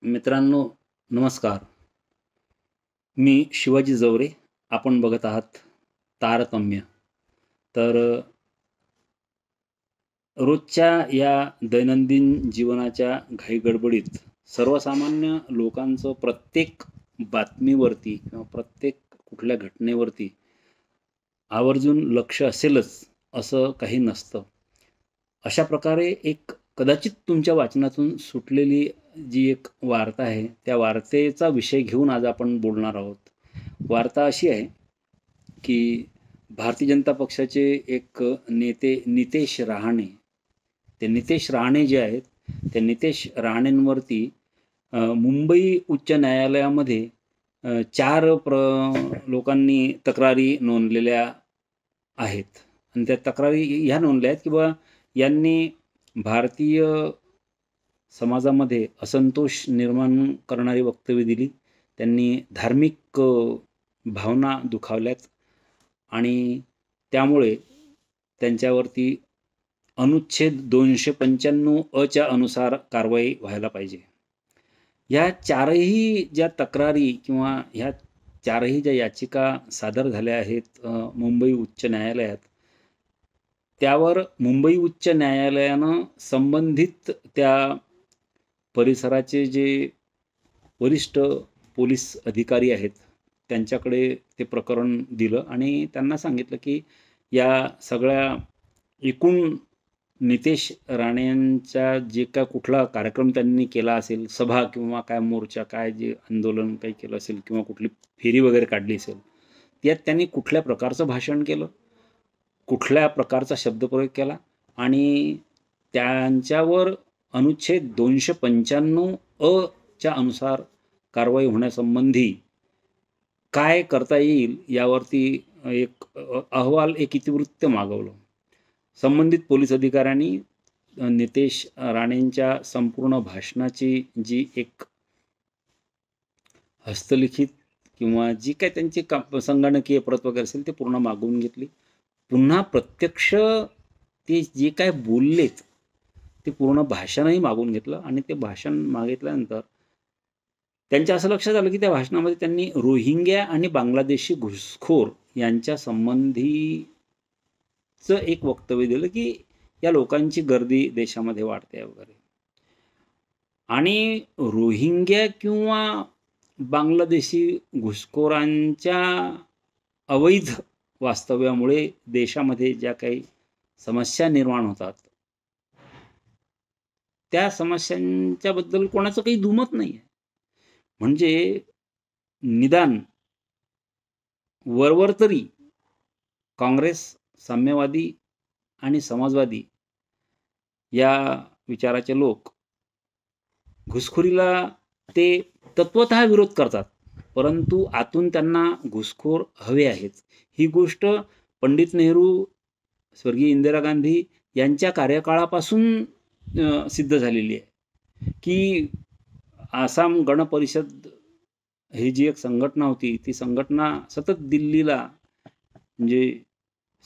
मित्रांनो, नमस्कार. मी शिवाजी जवरे. आपण बघत आहात तारतम्य. तर रोजच्या या दैनंदिन जीवनाच्या घाईगडबडीत सर्वसामान्य लोकांचं प्रत्येक बातमीवरती किंवा प्रत्येक कुठल्या घटनेवरती आवर्जून लक्ष असेलच असं काही नसतं. अशा प्रकारे एक कदाचित तुमच्या वाचनातून सुटलेली जी एक वार्ता आहे, त्या वार्तेचा विषय घेऊन आज आपण बोलणार आहोत. वार्ता अशी आहे की भारतीय जनता पक्षाचे एक नेते नितेश राहणे, ते नितेश राहणे जे आहेत, त्या नितेश राहणेंवरती मुंबई उच्च न्यायालयामध्ये 4 लोकांनी तक्रारी नोंदलेल्या आहेत. आणि त्या तक्रारी ह्या नोंदल्या आहेत की बा यांनी भारतीय समाजामध्ये असंतोष निर्माण करणारी वक्तव्य दिली. त्यांनी धार्मिक भावना दुखावल्यात आणि त्यामुळे त्यांच्यावरती अनुच्छेद 295 अ च्या अनुसार कारवाई व्हायला पाहिजे. ह्या 4ही ज्या तक्रारी किंवा ह्या 4ही ज्या याचिका सादर झाल्या आहेत मुंबई उच्च न्यायालयात, त्यावर मुंबई उच्च न्यायालयानं संबंधित त्या परिसराचे जे वरिष्ठ पोलीस अधिकारी आहेत त्यांच्याकडे ते प्रकरण दिलं आणि त्यांना सांगितलं की या सगळ्या एकूण नितेश राणेंचा जे काय कुठला कार्यक्रम त्यांनी केला असेल, सभा किंवा काय मोर्चा, काय जे आंदोलन काही केलं असेल किंवा कुठली फेरी वगैरे काढली असेल, त्यात त्यांनी कुठल्या प्रकारचं भाषण केलं, कुठल्या प्रकारचा शब्दप्रयोग केला आणि त्यांच्यावर अनुच्छेद 295 अ च्या अनुसार कारवाई होण्यासंबंधी काय करता येईल यावरती एक अहवाल, एक इतिवृत्त मागवलं. संबंधित पोलीस अधिकाऱ्यांनी नितेश राणेंच्या संपूर्ण भाषणाची जी एक हस्तलिखित किंवा जी काय त्यांची संगणकीय प्रत वगैरे असेल ते पूर्ण मागवून घेतली. पुन्हा प्रत्यक्ष ते जे काय बोललेत ते पूर्ण भाषणही मागून घेतलं आणि ते भाषण मागितल्यानंतर त्यांच्या असं लक्षात आलं की त्या भाषणामध्ये त्यांनी रोहिंग्या आणि बांगलादेशी घुसखोर यांच्या संबंधीचं एक वक्तव्य दिलं की या लोकांची गर्दी देशामध्ये वाढते वगैरे. आणि रोहिंग्या किंवा बांगलादेशी घुसखोरांच्या अवैध वास्तव्यामुळे देशामध्ये ज्या काही समस्या निर्माण होतात त्या समस्यांच्या बद्दल कोणाचं काही दुमत नाही आहे. म्हणजे निदान वरवर तरी काँग्रेस, साम्यवादी आणि समाजवादी या विचाराचे लोक घुसखोरीला ते तत्वतः विरोध करतात, परंतु आतून त्यांना घुसखोर हवे आहेत. ही गोष्ट पंडित नेहरू, स्वर्गीय इंदिरा गांधी यांच्या कार्यकाळापासून सिद्ध झालेली आहे की आसाम गण परिषद ही जी एक संघटना होती, ती संघटना सतत दिल्लीला म्हणजे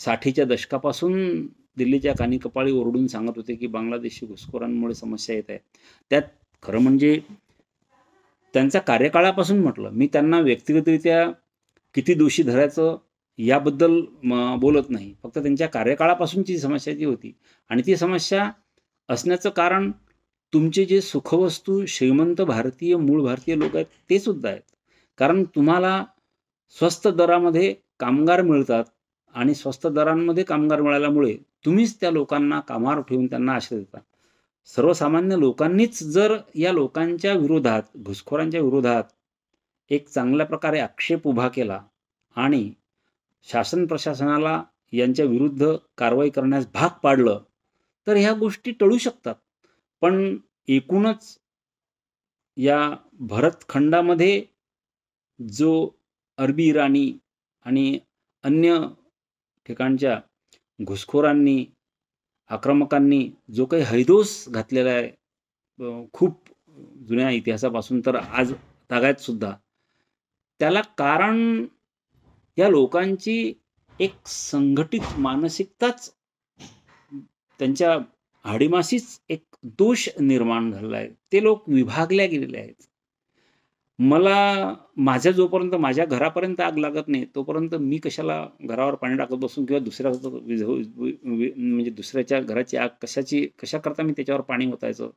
60च्या दशकापासून दिल्लीच्या कानीकपाळी ओरडून सांगत होते की बांगलादेशी घुसखोरांमुळे समस्या येत आहे. त्यात खरं म्हणजे त्यांच्या कार्यकाळापासून म्हटलं, मी त्यांना व्यक्तिगतरित्या किती दोषी धरायचं याबद्दल बोलत नाही, फक्त त्यांच्या कार्यकाळापासूनची समस्या जी होती आणि ती समस्या असण्याचं कारण तुमचे जे सुखवस्तू श्रीमंत भारतीय, मूळ भारतीय लोक आहेत ते सुद्धा आहेत. कारण तुम्हाला स्वस्त दरामध्ये कामगार मिळतात आणि स्वस्त दरांमध्ये कामगार मिळाल्यामुळे तुम्हीच त्या लोकांना कामावर ठेवून त्यांना आश्रय देता. सर्वसामान्य लोकांनीच जर या लोकांच्या विरोधात, घुसखोरांच्या विरोधात एक चांगल्या प्रकारे आक्षेप उभा केला आणि शासन प्रशासनाला यांच्या विरुद्ध कारवाई करण्यास भाग पाडलं तर ह्या गोष्टी टळू शकतात. पण एकूणच या भरतखंडामध्ये जो अरबी इराणी आणि अन्य ठिकाणच्या घुसखोरांनी, आक्रमकांनी जो काही हैदोस घातलेला आहे खूप जुन्या इतिहासापासून तर आज तागायत सुद्धा, त्याला कारण या लोकांची एक संघटित मानसिकताच, त्यांच्या हाडीमाशीच एक दोष निर्माण झालेला आहे. ते लोक विभागल्या गेलेले आहेत. मला माझ्या जोपर्यंत माझ्या घरापर्यंत आग लागत नाही, तोपर्यंत मी कशाला घरावर पाणी टाकत बसून किंवा म्हणजे दुसऱ्याच्या घराची आग कशाकरता मी त्याच्यावर पाणी ओतायचं?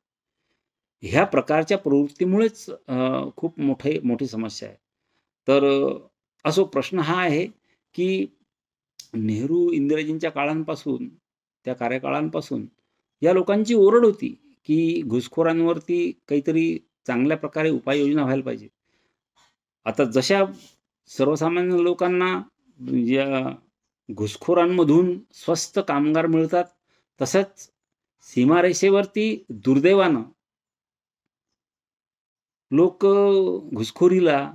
ह्या प्रकारच्या प्रवृत्तीमुळेच खूप मोठी समस्या आहे. तर असो प्रश्न हा आहे, की नेहरू, इंदिराजींच्या काळांपासून, त्या कार्यकाळांपासून या लोकांची ओरड होती, की घुसखोरांवरती काहीतरी चांगल्या प्रकारे उपाययोजना व्हायला पाहिजे. आता जशा सर्वसामान्य लोकांना या घुसखोरांमधून स्वस्त कामगार मिळतात, तसंच सीमारेषेवरती दुर्दैवानं लोक घुसखोरीला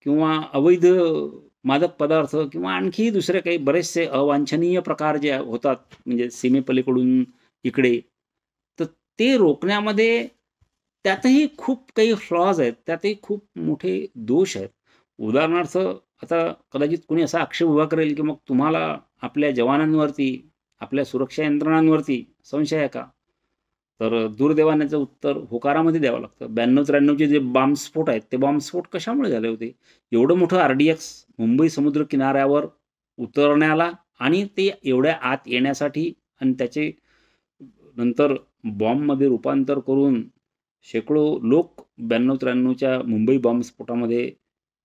किंवा अवैध मादक पदार्थ किंवा आणखी दुसरे काही बरेचसे अवांछनीय प्रकार जे होतात, म्हणजे सीमेपलीकडून इकडे, तर ते रोखण्यामध्ये त्यातही खूप काही फ्लॉज आहेत. त्यातही खूप मोठे दोष आहेत. उदाहरणार्थ, आता कदाचित कोणी असा आक्षेप उभा करेल, की मग तुम्हाला आपल्या जवानांवरती, आपल्या सुरक्षा यंत्रणांवरती संशय आहे का? तर दुर्दैवाने याचं उत्तर होकारामध्ये द्यावं लागतं. 92-93चे जे बॉम्बस्फोट आहेत, ते बॉम्बस्फोट कशामुळे झाले होते? एवढं मोठं RDX मुंबई समुद्र किनाऱ्यावर उतरण्याला आणि ते एवढ्या आत येण्यासाठी आणि त्याचे नंतर बॉम्बमध्ये रूपांतर करून शेकडो लोक 92-93च्या मुंबई बॉम्बस्फोटामध्ये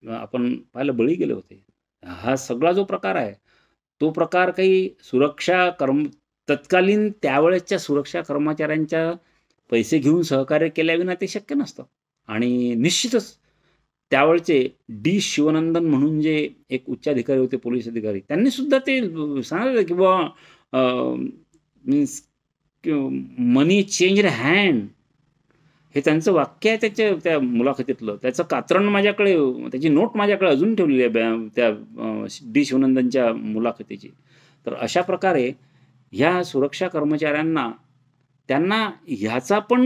आपण पाहिलं बळी गेले होते. हा सगळा जो प्रकार आहे, तो प्रकार काही तत्कालीन त्यावेळेसच्या सुरक्षा कर्मचाऱ्यांच्या पैसे घेऊन सहकार्य केल्याविना ते शक्य नसतं. आणि निश्चितच त्यावेळचे डी. शिवनंदन म्हणून जे एक उच्चाधिकारी होते, पोलीस अधिकारी, त्यांनी सुद्धा ते सांगितलं, की बाबा मीन्स मनी चेंज्ड हँड, हे त्यांचं वाक्य आहे त्या मुलाखतीतलं. त्याचं कात्रण माझ्याकडे, त्याची नोट माझ्याकडे अजून ठेवलेली आहे त्या डी. शिवनंदनच्या मुलाखतीची. तर अशा प्रकारे ह्या सुरक्षा कर्मचाऱ्यांना, त्यांना ह्याचा पण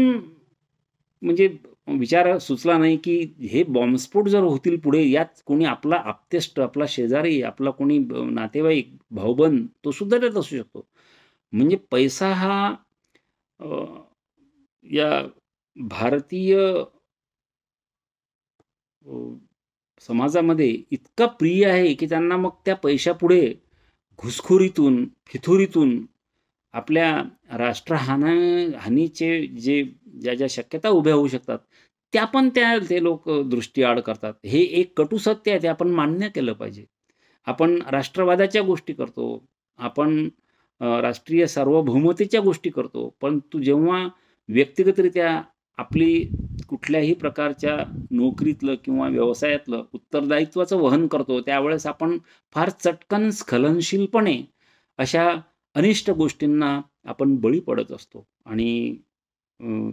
म्हणजे विचार सुचला नाही, की हे बॉम्बस्फोट जर होतील पुढे, यात कोणी आपला आप्तेष्ट, आपला शेजारी, आपला कोणी नातेवाईक, भाऊबंद, तो सुद्धा त्यात असू शकतो. म्हणजे पैसा हा या भारतीय समाजामध्ये इतका प्रिय आहे, की त्यांना मग त्या पैशापुढे घुसखोरीतून, फितुरीतून आपल्या हानीचे ज्या शक्यता उभ्या होऊ शकतात, त्या पण ते लोक दृष्टीआड करतात. हे एक कटू सत्य आहे, ते आपण मान्य केलं पाहिजे. आपण राष्ट्रवादाच्या गोष्टी करतो, आपण राष्ट्रीय सार्वभौमतेच्या गोष्टी करतो, परंतु जेव्हा व्यक्तिगतरित्या आपली कुठल्याही प्रकारच्या नोकरीतलं किंवा व्यवसायातलं उत्तरदायित्वाचं वहन करतो, त्यावेळेस आपण फार चटकन स्खलनशीलपणे अशा अनिष्ट गोष्टींना आपण बळी पडत असतो. आणि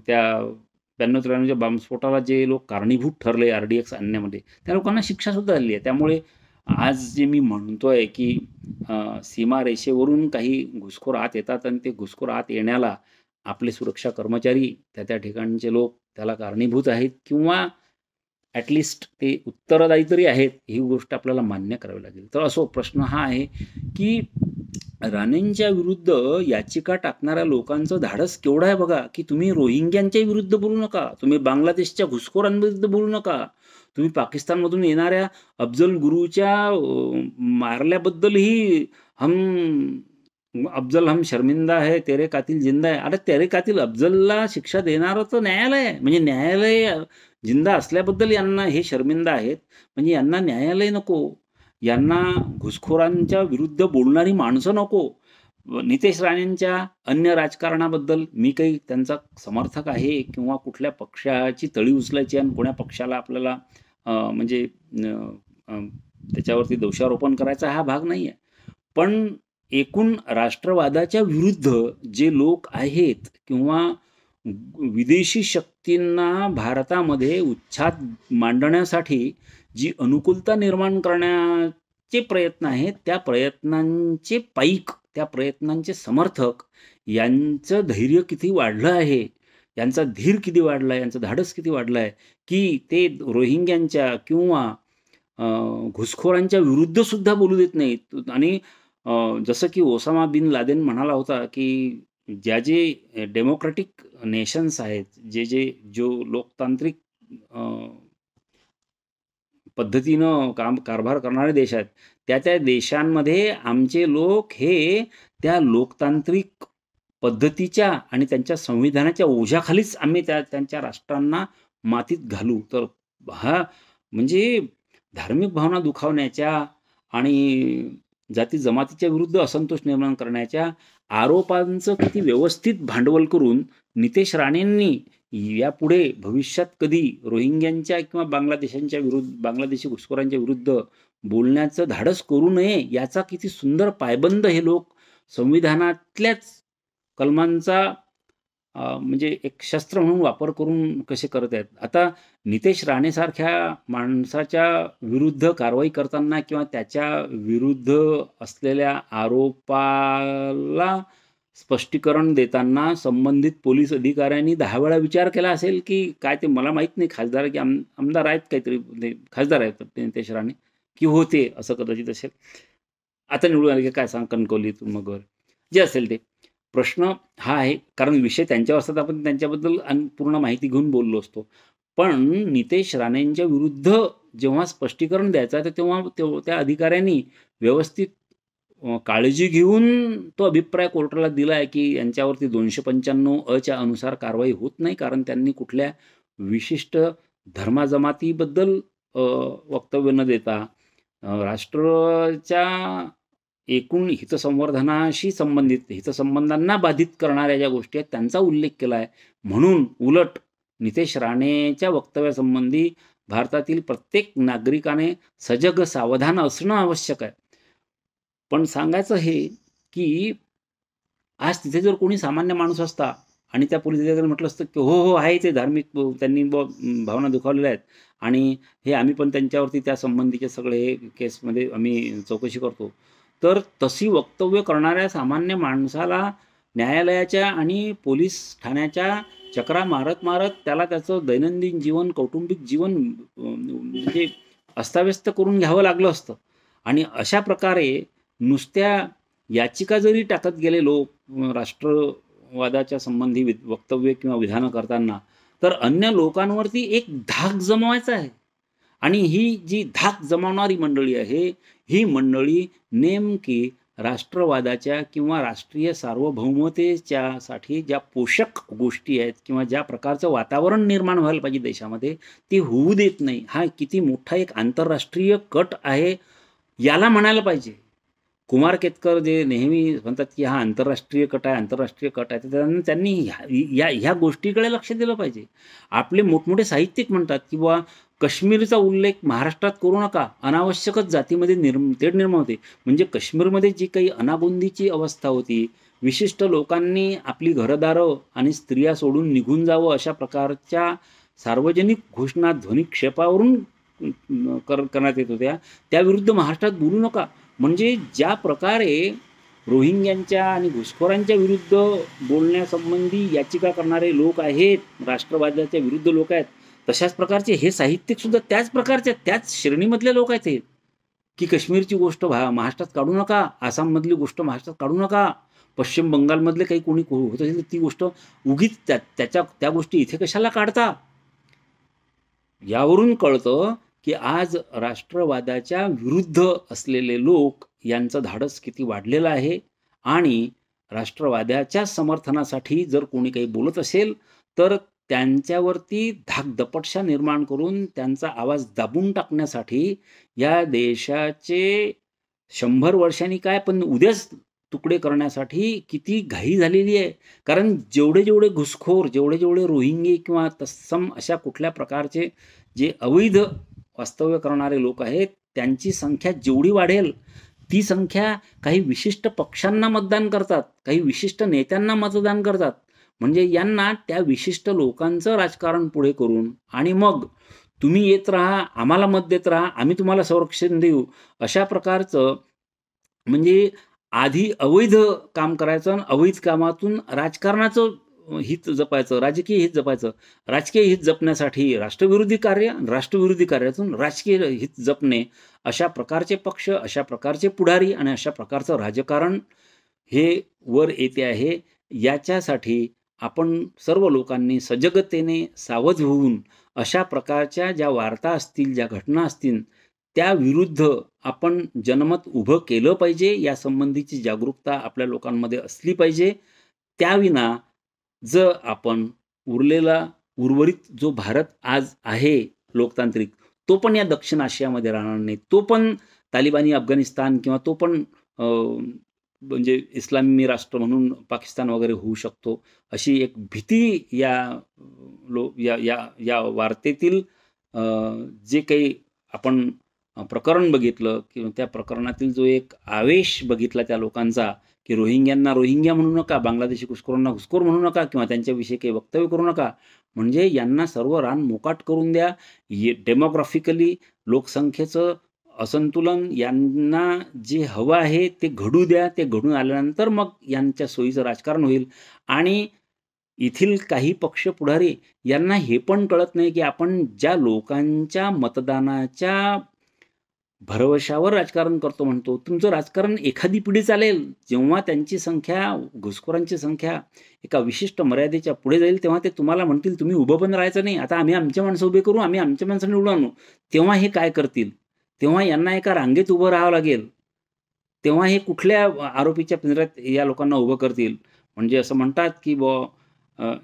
त्या 92-93च्या बॉम्बस्फोटाला जे लोक कारणीभूत ठरले RDX आणण्यामध्ये, त्या लोकांना शिक्षासुद्धा झाली आहे. त्यामुळे आज जे मी म्हणतोय, की सीमारेषेवरून काही घुसखोर आत येतात आणि ते घुसखोर आत येण्याला आपले सुरक्षा कर्मचारी, त्या ठिकाणचे लोक त्याला कारणीभूत आहेत किंवा ॲटलिस्ट ते उत्तरदायी तरी आहेत, ही गोष्ट आपल्याला मान्य करावी लागेल. तर असो प्रश्न हा आहे, की राणेंच्या विरुद्ध याचिका टाकणाऱ्या लोकांचं धाडस केवढं आहे बघा, की तुम्ही रोहिंग्यांच्या विरुद्ध बोलू नका, तुम्ही बांगलादेशच्या घुसखोरांविरुद्ध बोलू नका, तुम्ही पाकिस्तानमधून येणाऱ्या अफजल गुरुच्या मारल्याबद्दलही अफजल हम शर्मिंदा है, तेरे कातिल जिंदा है. अरे तेरे कातिल अफजलला शिक्षा देणारं तर न्यायालय आहे. म्हणजे न्यायालय जिंदा असल्याबद्दल यांना हे शर्मिंदा आहेत. म्हणजे यांना न्यायालय नको, यांना घुसखोरांच्या विरुद्ध बोलणारी माणसं नको. नितेश राणेंच्या अन्य राजकारणाबद्दल मी काही त्यांचा समर्थक आहे किंवा कुठल्या पक्षाची तळी उचलायची आणि कोण्या पक्षाला आपल्याला म्हणजे त्याच्यावरती दोषारोपण करायचा हा भाग नाही आहे. पण एकूण राष्ट्रवादाच्या विरुद्ध जे लोक आहेत किंवा विदेशी शक्तींना भारतामध्ये उच्छाद मांडण्यासाठी जी अनुकूलता निर्माण करण्याचे प्रयत्न आहेत, त्या प्रयत्नांचे पाईक, त्या प्रयत्नांचे समर्थक यांचं धैर्य किती वाढलं आहे, यांचा धीर किती वाढला आहे, यांचं धाडस किती वाढलं आहे, की ते रोहिंग्यांच्या किंवा घुसखोरांच्या विरुद्ध सुद्धा बोलू देत नाहीत. आणि जसं की ओसामा बिन लादेन म्हणाला होता, की ज्या जे डेमोक्रॅटिक नेशन्स आहेत, जो लोकतांत्रिक पद्धतीनं कारभार करणारे देश आहेत, त्या देशांमध्ये आमचे लोक हे त्या लोकतांत्रिक पद्धतीच्या आणि त्यांच्या संविधानाच्या ओझ्याखालीच आम्ही त्यांच्या राष्ट्रांना मातीत घालू. तर हा म्हणजे धार्मिक भावना दुखावण्याच्या आणि जाती जमातीच्या विरुद्ध असंतोष निर्माण करण्याच्या आरोपांचं किती व्यवस्थित भांडवल करून नितेश राणेंनी यापुढे भविष्यात कधी रोहिंग्यांच्या किंवा बांगलादेशी घुसखोरांच्या विरुद्ध बोलण्याचं धाडस करू नये, याचा किती सुंदर पायबंद हे लोक संविधानातल्याच कलमांचा म्हणजे एक शस्त्र म्हणून वापर करून कसे करत आहेत. आता नितेश राणेसारख्या माणसाच्या विरुद्ध कारवाई करताना किंवा त्याच्या विरुद्ध असलेल्या आरोपाला स्पष्टीकरण देताना संबंधित पोलीस अधिकाऱ्यांनी 10 वेळा विचार केला असेल की काय, ते मला माहीत नाही. खासदार की आमदार आहेत काहीतरी, खासदार आहेत नितेश राणे की होते, असं कदाचित असेल. आता निवडून आले की काय सांग, कणकवलीतून मग जे असेल ते. प्रश्न हा आहे, कारण विषय त्यांच्यावर असतात, आपण त्यांच्याबद्दल पूर्ण माहिती घेऊन बोललो असतो. पण नितेश राणेंच्या विरुद्ध जेव्हा स्पष्टीकरण द्यायचं तर तेव्हा त्या अधिकाऱ्यांनी व्यवस्थित काळजी घेऊन तो अभिप्राय कोर्टाला दिला आहे की यांच्यावरती 295 अनुसार कारवाई होत नाही, कारण त्यांनी कुठल्या विशिष्ट धर्माजमातीबद्दल वक्तव्य न देता राष्ट्राच्या एकूण हितसंवर्धनाशी संबंधित हितसंबंधांना बाधित करणाऱ्या ज्या गोष्टी आहेत त्यांचा उल्लेख केला आहे. म्हणून उलट नितेश राणेच्या वक्तव्यासंबंधी भारतातील प्रत्येक नागरिकाने सजग सावधान असणं आवश्यक आहे. पण सांगायचं हे की आज तिथे जर कोणी सामान्य माणूस असता आणि त्या पोलीस अधिकाऱ्याने म्हटलं असतं की हो आहे ते धार्मिक, त्यांनी भावना दुखावलेल्या आहेत आणि हे आम्ही पण त्यांच्यावरती त्या संबंधीचे सगळे केसमध्ये आम्ही चौकशी करतो, तर तशी वक्तव्य करणाऱ्या सामान्य माणसाला न्यायालयाच्या आणि पोलीस ठाण्याच्या चक्रा मारत त्याला त्याचं दैनंदिन जीवन, कौटुंबिक जीवन म्हणजे अस्ताव्यस्त करून घ्यावं लागलं असतं. आणि अशा प्रकारे नुसत्या याचिका जरी टाकत गेले लोक राष्ट्रवादाच्या संबंधी वक्तव्य किंवा विधानं करताना, तर अन्य लोकांवरती एक धाक जमवायचा आहे. आणि ही जी धाक जमावणारी मंडळी आहे, ही मंडळी नेमकी राष्ट्रवादाच्या किंवा राष्ट्रीय सार्वभौमतेच्यासाठी ज्या पोषक गोष्टी आहेत किंवा ज्या प्रकारचं वातावरण निर्माण व्हायला पाहिजे देशामध्ये, ते होऊ देत नाही. हा किती मोठा एक आंतरराष्ट्रीय कट आहे याला म्हणायला पाहिजे. कुमार केतकर जे नेहमी म्हणतात की हा आंतरराष्ट्रीय कट आहे, तर त्यांनी ह्या गोष्टीकडे लक्ष दिलं पाहिजे. आपले मोठमोठे साहित्यिक म्हणतात की बुवा काश्मीरचा उल्लेख महाराष्ट्रात करू नका, अनावश्यकच जातीमध्ये तेढ निर्माण होते. म्हणजे काश्मीरमध्ये जी काही अनागोंदीची अवस्था होती, विशिष्ट लोकांनी आपली घरदारं आणि स्त्रिया सोडून निघून जावं अशा प्रकारच्या सार्वजनिक घोषणा ध्वनिक्षेपावरून करण्यात येत होत्या, त्याविरुद्ध महाराष्ट्रात बोलू नका. म्हणजे ज्या प्रकारे रोहिंग्यांच्या आणि घुसखोरांच्या विरुद्ध बोलण्यासंबंधी याचिका करणारे लोक आहेत, राष्ट्रवादाच्या विरुद्ध लोक आहेत, तशाच प्रकारचे हे साहित्यिक सुद्धा त्याच प्रकारच्या त्याच श्रेणीमधले लोक आहेत हे, की काश्मीरची गोष्ट महाराष्ट्रात काढू नका, आसाममधली गोष्ट महाराष्ट्रात काढू नका, पश्चिम बंगालमधले काही कोणी होत असेल ती गोष्ट उगीच त्या गोष्टी इथे कशाला काढता. यावरून कळतं की आज राष्ट्रवादाच्या विरुद्ध असलेले लोक यांचं धाडस किती वाढलेलं आहे. आणि राष्ट्रवादाच्या समर्थनासाठी जर कोणी काही बोलत असेल तर त्यांच्यावरती धाकदपटशा निर्माण करून त्यांचा आवाज दाबून टाकण्यासाठी या देशाचे 100 वर्षांनी काय पण उद्याच तुकडे करण्यासाठी किती घाई झालेली आहे. कारण जेवढे घुसखोर, जेवढे रोहिंगे किंवा तत्सम अशा कुठल्या प्रकारचे जे अवैध वास्तव्य करणारे लोक आहेत, त्यांची संख्या जेवढी वाढेल, ती संख्या काही विशिष्ट पक्षांना मतदान करतात, काही विशिष्ट नेत्यांना मतदान करतात. म्हणजे यांना त्या विशिष्ट लोकांचं राजकारण पुढे करून आणि मग तुम्ही येत राहा, आम्हाला मत देत राहा, आम्ही तुम्हाला संरक्षण देऊ, अशा प्रकारचं म्हणजे आधी अवैध काम करायचं आणि अवैध कामातून राजकारणाचं हित जपायचं, राजकीय हित जपायचं. राजकीय हित जपण्यासाठी राष्ट्रविरोधी कार्य, राष्ट्रविरोधी कार्यातून राजकीय हित जपणे, अशा प्रकारचे पक्ष, अशा प्रकारचे पुढारी आणि अशा प्रकारचं राजकारण हे वर येते आहे. याच्यासाठी आपण सर्व लोकांनी सजगतेने सावध होऊन अशा प्रकारच्या ज्या वार्ता असतील, ज्या घटना असतील, त्याविरुद्ध आपण जनमत उभं केलं पाहिजे. यासंबंधीची जागरूकता आपल्या लोकांमध्ये असली पाहिजे. त्याविना जर आपण उर्वरित जो भारत आज आहे लोकतांत्रिक, तो पण या दक्षिण आशियामध्ये राहणार नाही. तो पण तालिबानी अफगाणिस्तान किंवा तो पण म्हणजे इस्लामी राष्ट्र म्हणून पाकिस्तान वगैरे होऊ शकतो, अशी एक भीती या वार्तेतील जे काही आपण प्रकरण बघितलं किंवा त्या प्रकरणातील जो एक आवेश बघितला त्या लोकांचा, की रोहिंग्यांना रोहिंग्या म्हणू नका, बांगलादेशी घुसखोरांना घुसखोर म्हणू नका किंवा त्यांच्याविषयी काही वक्तव्य करू नका. म्हणजे यांना सर्व रान मोकाट करून द्या. डेमोग्राफिकली लोकसंख्येचं असंतुलन यांना जे हवं आहे ते घडू द्या. ते घडून आल्यानंतर मग यांच्या सोयीचं राजकारण होईल. आणि येथील काही पक्ष पुढारी यांना हे पण कळत नाही, की आपण ज्या लोकांच्या मतदानाच्या भरवशावर राजकारण करतो म्हणतो, तुमचं राजकारण एखादी पिढी चालेल. जेव्हा त्यांची संख्या, घुसखोरांची संख्या एका विशिष्ट मर्यादेच्या पुढे जाईल, तेव्हा ते तुम्हाला म्हणतील तुम्ही उभं पण राहायचं नाही. आता आम्ही आमच्या माणसं उभे करू, आम्ही आमच्या माणसं निवडून आणू. तेव्हा हे काय करतील? तेव्हा यांना एका रांगेत उभं राहावं लागेल. तेव्हा हे कुठल्या आरोपीच्या पिंजऱ्यात या लोकांना उभं करतील? म्हणजे असं म्हणतात, की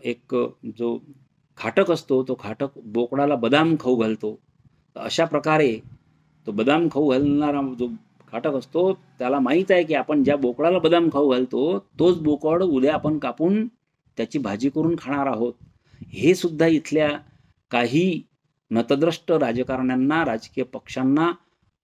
एक जो खाटक असतो, तो खाटक बोकडाला बदाम खाऊ घालतो. अशा प्रकारे तो बदाम खाऊ घालणारा जो खाटक असतो, त्याला माहीत आहे, की आपण ज्या बोकडाला बदाम खाऊ घालतो, तोच बोकड उद्या आपण कापून त्याची भाजी करून खाणार आहोत. हे सुद्धा इथल्या काही नतद्रष्ट राजकारण्यांना, राजकीय पक्षांना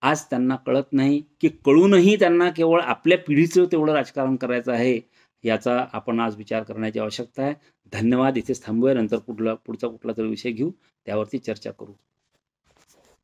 आज त्यांना कळत नाही, की कळूनही त्यांना केवळ आपल्या पिढीचं तेवढं राजकारण करायचं आहे. याचा आपण आज विचार करण्याची आवश्यकता आहे. धन्यवाद. इथेच थांबूया. नंतर पुढचा कुठला तरी विषय घेऊ, त्यावरती चर्चा करू.